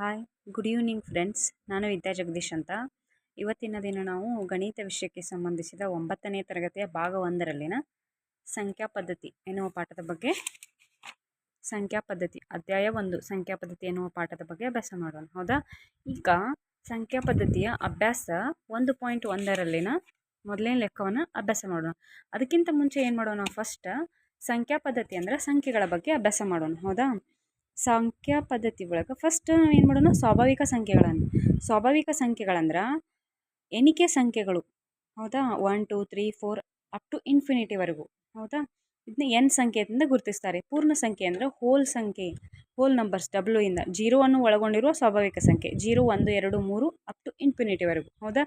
Hi good evening friends. ನಾನು ವಿದ್ಯಾ ಜಗದೀಶ್ ಅಂತ. ಇವತ್ತಿನ ದಿನ ನಾವು ಗಣಿತ ವಿಷಯಕ್ಕೆ ಸಂಬಂಧಿಸಿದ 9ನೇ ತರಗತಿಯ ಭಾಗ 1ರಲ್ಲಿನ ಸಂಖ್ಯಾ ಪದ್ಧತಿ ಎನ್ನುವ ಪಾಠದ ಬಗ್ಗೆ ಅಧ್ಯಾಯ 1 ಸಂಖ್ಯಾ ಪದ್ಧತಿ ಎನ್ನುವ ಪಾಠದ ಬಗ್ಗೆ ಅಭ್ಯಾಸ ಮಾಡೋಣ. ಹೌದಾ? ಈಗ ಸಂಖ್ಯಾ ಪದ್ಧತಿಯ ಅಭ್ಯಾಸ 1.1ರಲ್ಲಿನ ಮೊದಲನೇ ಲೆಕ್ಕವನ್ನು ಅಭ್ಯಾಸ ಮಾಡೋಣ. ಅದಕ್ಕಿಂತ ಮುಂಚೆ ಏನು ಮಾಡೋಣ, ಫಸ್ಟ್ ಸಂಖ್ಯಾ ಪದ್ಧತಿ ಅಂದರೆ ಸಂಖ್ಯೆಗಳ ಬಗ್ಗೆ ಅಭ್ಯಾಸ ಮಾಡೋಣ. ಹೌದಾ? ಸಂಖ್ಯಾ ಪದ್ಧತಿ ಒಳಗೆ ಫಸ್ಟ್ ನಾವೇನು ಮಾಡೋಣ, ಸ್ವಾಭಾವಿಕ ಸಂಖ್ಯೆಗಳಂದ್ರೆ ಎಣಿಕೆ ಸಂಖ್ಯೆಗಳು. ಹೌದಾ? 1 2 3 4 ಅಪ್ ಟು ಇನ್ಫಿನಿಟಿವರೆಗೂ. ಹೌದಾ? ಇದನ್ನ ಎನ್ ಸಂಖ್ಯೆಯಿಂದ ಗುರುತಿಸ್ತಾರೆ. ಪೂರ್ಣ ಸಂಖ್ಯೆ ಅಂದರೆ ಹೋಲ್ ನಂಬರ್ಸ್ ಇಂದ 0 ಅನ್ನು ಒಳಗೊಂಡಿರುವ ಸ್ವಾಭಾವಿಕ ಸಂಖ್ಯೆ 0 1 2 3 ಅಪ್ ಟು ಇನ್ಫಿನಿಟಿವರೆಗೂ. ಹೌದಾ?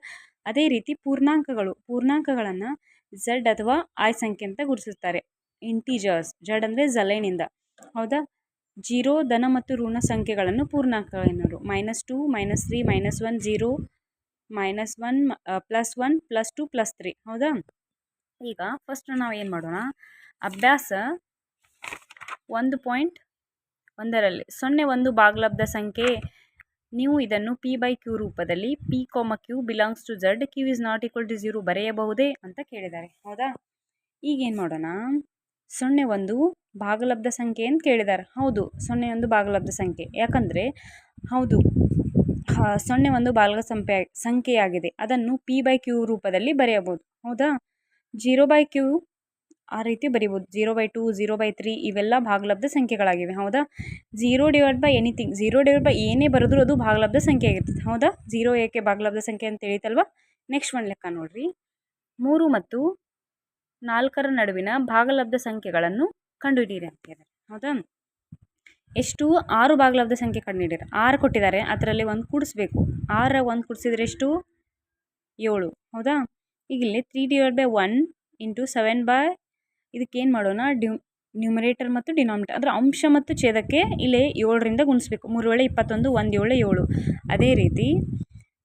ಅದೇ ರೀತಿ ಪೂರ್ಣಾಂಕಗಳನ್ನು ಝಡ್ ಅಥವಾ ಐ ಸಂಖ್ಯೆ ಅಂತ ಗುರುತಿಸ್ತಾರೆ. ಇಂಟೀಜರ್ಸ್ ಝಡ್ ಅಂದರೆ ಝಲೈನಿಂದ. ಹೌದಾ? 0 ಧನ ಮತ್ತು ಋಣ ಸಂಖ್ಯೆಗಳನ್ನು ಪೂರ್ಣಾಂಕ ಎನ್ನುವರು. -2 -3 -1 0 -1 +1 +2 +3. ಹೌದಾ? ಈಗ ಫಸ್ಟ್ ನಾವು ಏನು ಮಾಡೋಣ, ಅಭ್ಯಾಸ 1.1ರಲ್ಲಿ 0 ಭಾಗಲಬ್ಧ ಸಂಖ್ಯೆ. ನೀವು ಇದನ್ನು P/Q ರೂಪದಲ್ಲಿ P, Q belongs to Z, Q is not equal to 0 ಬರೆಯಬಹುದೇ ಅಂತ ಕೇಳಿದ್ದಾರೆ. ಹೌದಾ? ಈಗೇನು ಮಾಡೋಣ, 0 ಭಾಗಲಬ್ಧ ಸಂಖ್ಯೆ ಅಂತ ಕೇಳಿದ್ದಾರೆ. ಹೌದು, 0 ಭಾಗಲಬ್ಧ ಸಂಖ್ಯೆ. ಯಾಕಂದರೆ ಹೌದು, 0 ಭಾಗಲಬ್ಧ ಸಂಖ್ಯೆಯಾಗಿದೆ. ಅದನ್ನು P/Q ರೂಪದಲ್ಲಿ ಬರೆಯಬಹುದು. ಹೌದಾ? 0/Q ಆ ರೀತಿ ಬರೀಬೋದು. 0/2 0/3 ಇವೆಲ್ಲ ಭಾಗಲಬ್ಧ ಸಂಖ್ಯೆಗಳಾಗಿವೆ. ಹೌದಾ? 0 ಎನಿಥಿಂಗ್ 0 ಏನೇ ಬರೆದ್ರೂ ಅದು ಭಾಗಲಬ್ಧ ಸಂಖ್ಯೆ ಆಗಿರ್ತದೆ. ಹೌದಾ? 0 ಏಕೆ ಭಾಗಲಬ್ಧ ಸಂಖ್ಯೆ ಅಂತ ತಿಳಿತಲ್ವಾ? ನೆಕ್ಸ್ಟ್ ಒಂದು ಲೆಕ್ಕ ನೋಡ್ರಿ. 3 ಮತ್ತು 4ರ ನಡುವಿನ ಭಾಗಲಬ್ಧ ಸಂಖ್ಯೆಗಳನ್ನು ಕಂಡುಹಿಡಿಯಿರಿ ಅಂತ ಹೇಳಿದ್ದಾರೆ. ಹೌದಾ? ಎಷ್ಟು? 6 ಭಾಗಲಬ್ಧ ಸಂಖ್ಯೆ ಕಂಡುಹಿಡಿಯಿರಿ. 6 ಕೊಟ್ಟಿದ್ದಾರೆ, ಅದರಲ್ಲಿ 1 ಕೂಡಿಸ್ಬೇಕು. 6 1 ಕೂಡಿಸಿದ್ರೆ ಎಷ್ಟು? 7. ಹೌದಾ? ಈಗ ಇಲ್ಲಿ 3/1 × 7 ಇದಕ್ಕೇನು ಮಾಡೋಣ, ನ್ಯೂಮರೇಟರ್ ಮತ್ತು ಡಿನಾಮಿನೇಟರ್ ಅಂದರೆ ಅಂಶ ಮತ್ತು ಛೇದಕ್ಕೆ ಇಲ್ಲಿ 7ರಿಂದ ಗುಣಿಸ್ಬೇಕು. 3 × 21 1 7 7. ಅದೇ ರೀತಿ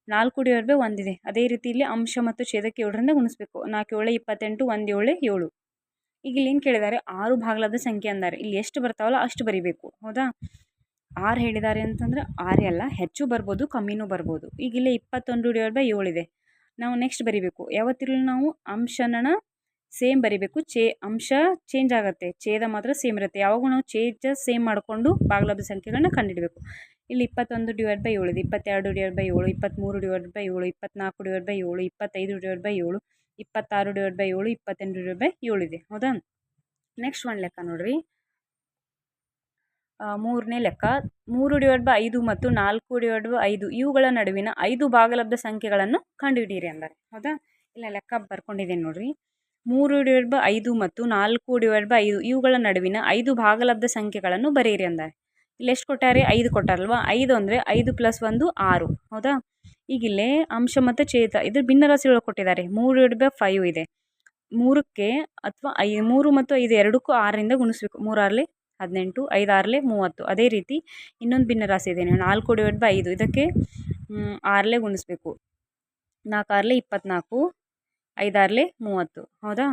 4/1 ಇದೆ. ಅದೇ ರೀತಿ ಇಲ್ಲಿ ಅಂಶ ಮತ್ತು ಛೇದಕ್ಕೆ 7ರಿಂದ ಗುಣಿಸ್ಬೇಕು. 4 7 28 1 7 7. ಈಗ ಇಲ್ಲಿ ಏನು ಕೇಳಿದ್ದಾರೆ, 6 ಭಾಗಲಬ್ಧ ಸಂಖ್ಯೆ ಅಂದಾರೆ. ಇಲ್ಲಿ ಎಷ್ಟು ಬರ್ತಾವಲ್ಲ ಅಷ್ಟು ಬರಿಬೇಕು. ಹೌದಾ? 6 ಹೇಳಿದ್ದಾರೆ ಅಂತಂದ್ರೆ 6 ಅಲ್ಲ, ಹೆಚ್ಚು ಬರ್ಬೋದು ಕಮ್ಮಿನೂ ಬರ್ಬೋದು. ಈಗ ಇಲ್ಲಿ 21/7 ಇದೆ. ನಾವು ನೆಕ್ಸ್ಟ್ ಬರಿಬೇಕು. ಯಾವತ್ತಿರಲು ನಾವು ಅಂಶನ ಸೇಮ್ ಬರಿಬೇಕು. ಅಂಶ ಚೇಂಜ್ ಆಗುತ್ತೆ, ಛೇದ ಮಾತ್ರ ಸೇಮ್ ಇರುತ್ತೆ. ಯಾವಾಗ ನಾವು ಸೇಮ್ ಮಾಡಿಕೊಂಡು ಭಾಗಲಬ್ಧ ಸಂಖ್ಯೆಗಳನ್ನ ಕಂಡುಹಿಡಬೇಕು. ಇಲ್ಲಿ 21/7 ಇದೆ, 22/7 23/7 24/7 25/7 26/7 28/7 ಇದೆ. ಹೌದಾ? ನೆಕ್ಸ್ಟ್ ಒಂದು ಲೆಕ್ಕ ನೋಡ್ರಿ. 3ನೇ ಲೆಕ್ಕ 3/5 ಮತ್ತು 4/5 ಇವುಗಳ ನಡುವಿನ 5 ಭಾಗಲಬ್ಧ ಸಂಖ್ಯೆಗಳನ್ನು ಕಂಡುಹಿಡಿಯಿರಿ ಅಂತಾರೆ. ಹೌದಾ? ಇಲ್ಲ ಲೆಕ್ಕ ಬರ್ಕೊಂಡಿದ್ದೇನೆ ನೋಡ್ರಿ. 3/5 ಮತ್ತು 4/5 ಇವುಗಳ ನಡುವಿನ 5 ಭಾಗಲಬ್ಧ ಸಂಖ್ಯೆಗಳನ್ನು ಬರೆಯಿರಿ ಅಂತಾರೆ. ಇಲ್ಲಿ ಎಷ್ಟು ಕೊಟ್ಟಾರೆ? 5 ಕೊಟ್ಟಾರಲ್ವಾ? 5 ಅಂದರೆ 5 + 1 6. ಹೌದಾ? ಈಗಿಲ್ಲೇ ಅಂಶ ಮತ್ತು ಛೇದ ಇದ್ರ ಭಿನ್ನರಾಶಿಗಳು ಕೊಟ್ಟಿದ್ದಾರೆ. 3/5 ಇದೆ. 3ಕ್ಕೆ ಅಥವಾ 3 ಮತ್ತು 5 ಎರಡಕ್ಕೂ 6ರಿಂದ ಗುಣಿಸ್ಬೇಕು. 3 6 18 5 6 30. ಅದೇ ರೀತಿ ಇನ್ನೊಂದು ಭಿನ್ನರಾಶಿ ಇದೆ, 4/5 ಇದಕ್ಕೆ 6 ಗುಣಿಸ್ಬೇಕು. 4 6 24 5 6 30. ಹೌದಾ?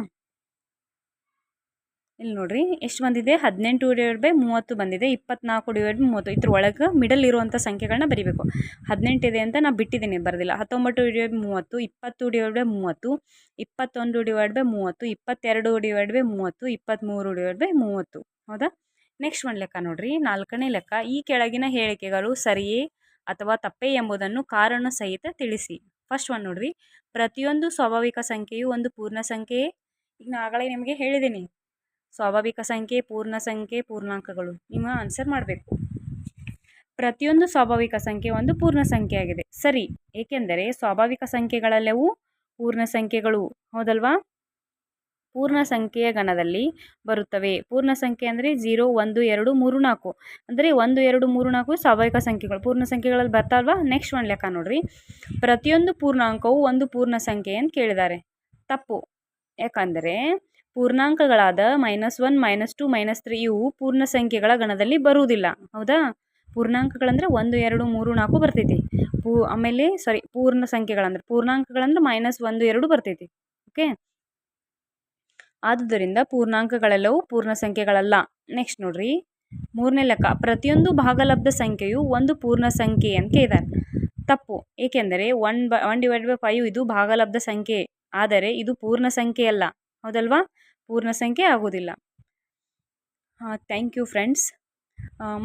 ಇಲ್ಲಿ ನೋಡ್ರಿ ಎಷ್ಟು ಬಂದಿದೆ, 18/30 ಬಂದಿದೆ. 24/30 ಇದ್ರ ಒಳಗೆ ಮಿಡಲ್ ಇರುವಂಥ ಸಂಖ್ಯೆಗಳನ್ನ ಬರೀಬೇಕು. 18 ಇದೆ ಅಂತ ನಾನು ಬಿಟ್ಟಿದ್ದೀನಿ, ಬರೋದಿಲ್ಲ. 19/30 20/30 21/30 22/30 23/30. ಹೌದಾ? ನೆಕ್ಸ್ಟ್ ಒಂದು ಲೆಕ್ಕ ನೋಡ್ರಿ. 4ನೇ ಲೆಕ್ಕ. ಈ ಕೆಳಗಿನ ಹೇಳಿಕೆಗಳು ಸರಿಯೇ ಅಥವಾ ತಪ್ಪೇ ಎಂಬುದನ್ನು ಕಾರಣ ಸಹಿತ ತಿಳಿಸಿ. ಫಸ್ಟ್ ಒಂದು ನೋಡ್ರಿ. ಪ್ರತಿಯೊಂದು ಸ್ವಾಭಾವಿಕ ಸಂಖ್ಯೆಯು ಒಂದು ಪೂರ್ಣ ಸಂಖ್ಯೆ. ಈಗ ನಾನು ಆಗಲೇ ನಿಮಗೆ ಹೇಳಿದ್ದೀನಿ, ಸ್ವಾಭಾವಿಕ ಸಂಖ್ಯೆ, ಪೂರ್ಣ ಸಂಖ್ಯೆ, ಪೂರ್ಣಾಂಕಗಳು. ನೀವು ಆನ್ಸರ್ ಮಾಡಬೇಕು. ಪ್ರತಿಯೊಂದು ಸ್ವಾಭಾವಿಕ ಸಂಖ್ಯೆ ಒಂದು ಪೂರ್ಣ ಸಂಖ್ಯೆ ಆಗಿದೆ. ಸರಿ, ಏಕೆಂದರೆ ಸ್ವಾಭಾವಿಕ ಸಂಖ್ಯೆಗಳೆಲ್ಲವೂ ಪೂರ್ಣ ಸಂಖ್ಯೆಗಳು. ಹೌದಲ್ವಾ? ಪೂರ್ಣ ಸಂಖ್ಯೆಯ ಗಣದಲ್ಲಿ ಬರುತ್ತವೆ. ಪೂರ್ಣ ಸಂಖ್ಯೆ ಅಂದರೆ 0 1 2 3 4 ಅಂದರೆ 1 2 3 4 ಸ್ವಾಭಾವಿಕ ಸಂಖ್ಯೆಗಳು ಪೂರ್ಣ ಸಂಖ್ಯೆಗಳಲ್ಲಿ ಬರ್ತಾವಲ್ವಾ? ನೆಕ್ಸ್ಟ್ ಒಂದು ಲೆಕ್ಕ ನೋಡ್ರಿ. ಪ್ರತಿಯೊಂದು ಪೂರ್ಣಾಂಕವು ಒಂದು ಪೂರ್ಣ ಸಂಖ್ಯೆ ಅಂತ ಕೇಳಿದ್ದಾರೆ. ತಪ್ಪು. ಯಾಕಂದರೆ ಪೂರ್ಣಾಂಕಗಳಾದ -1 -2 -3 ಇವು ಪೂರ್ಣ ಸಂಖ್ಯೆಗಳ ಗಣದಲ್ಲಿ ಬರುವುದಿಲ್ಲ. ಹೌದಾ? ಪೂರ್ಣಾಂಕಗಳಂದರೆ 1 2 3 4 ಬರ್ತೈತಿ. ಆಮೇಲೆ ಪೂರ್ಣ ಸಂಖ್ಯೆಗಳಂದ್ರೆ ಪೂರ್ಣಾಂಕಗಳಂದ್ರೆ -1 2 ಬರ್ತೈತಿ. ಓಕೆ? ಆದುದರಿಂದ ಪೂರ್ಣಾಂಕಗಳೆಲ್ಲವೂ ಪೂರ್ಣ ಸಂಖ್ಯೆಗಳಲ್ಲ. ನೆಕ್ಸ್ಟ್ ನೋಡ್ರಿ. ಮೂರನೇ ಲೆಕ್ಕ ಪ್ರತಿಯೊಂದು ಭಾಗಲಬ್ಧ ಸಂಖ್ಯೆಯು ಒಂದು ಪೂರ್ಣ ಸಂಖ್ಯೆ ಅಂತ ಕೇಳಿದ್ದಾರೆ. ತಪ್ಪು, ಏಕೆಂದರೆ 1/5 ಇದು ಭಾಗಲಬ್ಧ ಸಂಖ್ಯೆ, ಆದರೆ ಇದು ಪೂರ್ಣ ಸಂಖ್ಯೆ ಅಲ್ಲ. ಹೌದಲ್ವಾ? ಪೂರ್ಣ ಸಂಖ್ಯೆ ಆಗೋದಿಲ್ಲ. Thank you friends.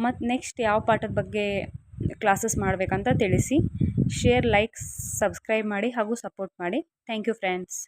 ಮತ್ತು ನೆಕ್ಸ್ಟ್ ಯಾವ ಪಾಠದ ಬಗ್ಗೆ ಕ್ಲಾಸಸ್ ಮಾಡಬೇಕಂತ ತಿಳಿಸಿ. ಶೇರ್, ಲೈಕ್, ಸಬ್ಸ್ಕ್ರೈಬ್ ಮಾಡಿ ಹಾಗೂ ಸಪೋರ್ಟ್ ಮಾಡಿ. Thank you friends.